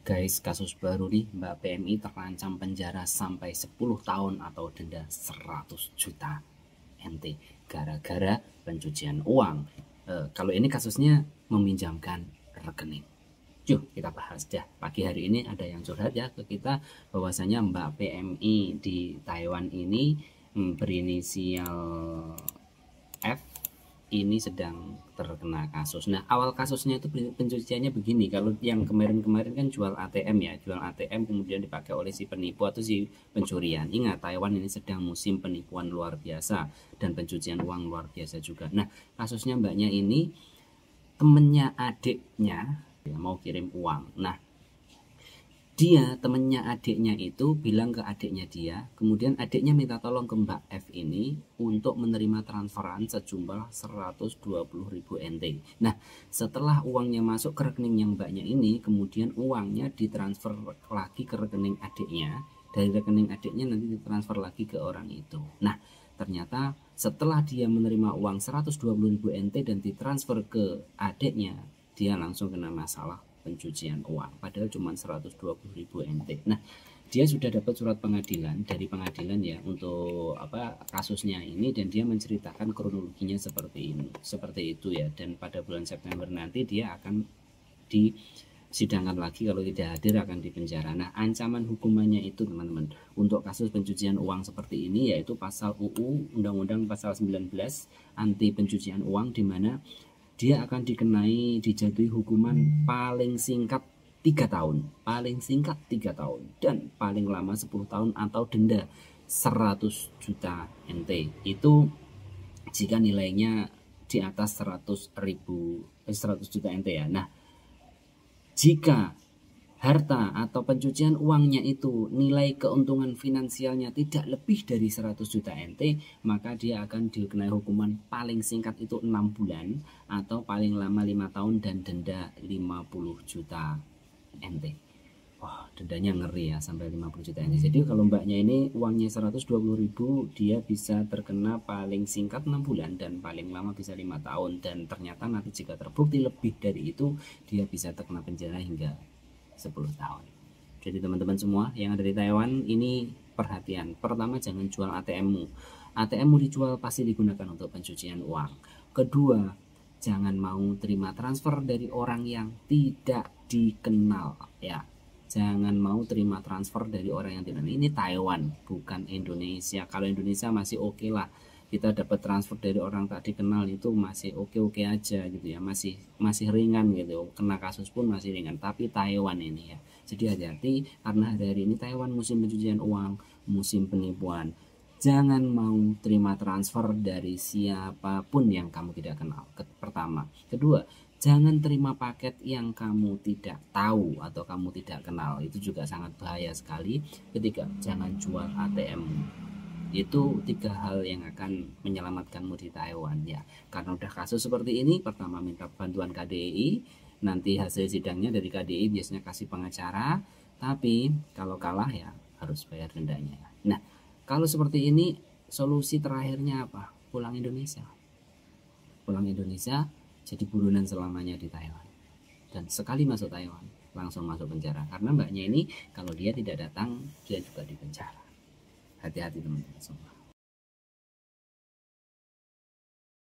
Guys, kasus baru nih, Mbak PMI terancam penjara sampai 10 tahun atau denda 100 juta NT gara-gara pencucian uang. Kalau ini kasusnya meminjamkan rekening. Yuk kita bahas dah. Pagi hari ini ada yang curhat ya ke kita bahwasanya Mbak PMI di Taiwan ini berinisial F ini sedang terkena kasus. Nah, awal kasusnya itu pencuciannya begini. Kalau yang kemarin-kemarin kan jual ATM ya, jual ATM kemudian dipakai oleh si penipu atau si pencurian. Ingat, Taiwan ini sedang musim penipuan luar biasa dan pencucian uang luar biasa juga. Nah, kasusnya mbaknya ini temennya adiknya ya, mau kirim uang. Nah, dia temennya adiknya itu bilang ke adiknya dia, kemudian adiknya minta tolong ke Mbak F ini untuk menerima transferan sejumlah 120.000 NT. Nah, setelah uangnya masuk ke rekening yang mbaknya ini, kemudian uangnya ditransfer lagi ke rekening adiknya, dari rekening adiknya nanti ditransfer lagi ke orang itu. Nah, ternyata setelah dia menerima uang 120.000 NT dan ditransfer ke adiknya, dia langsung kena masalah pencucian uang, padahal cuma 120.000 NT. Nah, dia sudah dapat surat pengadilan dari pengadilan ya untuk kasusnya ini, dan dia menceritakan kronologinya seperti itu ya. Dan pada bulan September nanti dia akan disidangkan lagi, kalau tidak hadir akan dipenjara. Nah, ancaman hukumannya itu teman-teman untuk kasus pencucian uang seperti ini yaitu pasal UU Undang-Undang pasal 19 anti pencucian uang, di mana dia akan dijatuhi hukuman paling singkat 3 tahun, dan paling lama 10 tahun atau denda 100 juta NT. Itu jika nilainya di atas 100 juta NT ya. Nah, jika harta atau pencucian uangnya itu nilai keuntungan finansialnya tidak lebih dari 100 juta NT, maka dia akan dikenai hukuman paling singkat itu 6 bulan atau paling lama 5 tahun dan denda 50 juta NT. Wah, dendanya ngeri ya, sampai 50 juta NT. Jadi kalau mbaknya ini uangnya 120.000, dia bisa terkena paling singkat 6 bulan dan paling lama bisa 5 tahun. Dan ternyata nanti jika terbukti lebih dari itu, dia bisa terkena penjara hingga 10 tahun. Jadi teman-teman semua yang ada di Taiwan ini perhatian. Pertama, jangan jual ATM-mu. ATM-mu dijual pasti digunakan untuk pencucian uang. Kedua, jangan mau terima transfer dari orang yang tidak dikenal ya. Jangan mau terima transfer dari orang yang tidak dikenal. Ini Taiwan, bukan Indonesia. Kalau Indonesia masih oke lah, kita dapat transfer dari orang tak dikenal itu masih oke aja gitu ya, masih ringan gitu, kena kasus pun masih ringan. Tapi Taiwan ini ya, jadi hati-hati karena hari ini Taiwan musim pencucian uang, musim penipuan. Jangan mau terima transfer dari siapapun yang kamu tidak kenal, pertama. Kedua, jangan terima paket yang kamu tidak tahu atau kamu tidak kenal, itu juga sangat bahaya sekali. Ketiga, jangan jual ATM. Itu 3 hal yang akan menyelamatkanmu di Taiwan ya. Karena udah kasus seperti ini, pertama minta bantuan KDI, nanti hasil sidangnya dari KDI biasanya kasih pengacara, tapi kalau kalah ya harus bayar dendanya. Nah, kalau seperti ini solusi terakhirnya apa? Pulang Indonesia. Pulang Indonesia jadi buronan selamanya di Taiwan. Dan sekali masuk Taiwan langsung masuk penjara, karena mbaknya ini kalau dia tidak datang dia juga di penjara. Hati-hati teman-teman semua.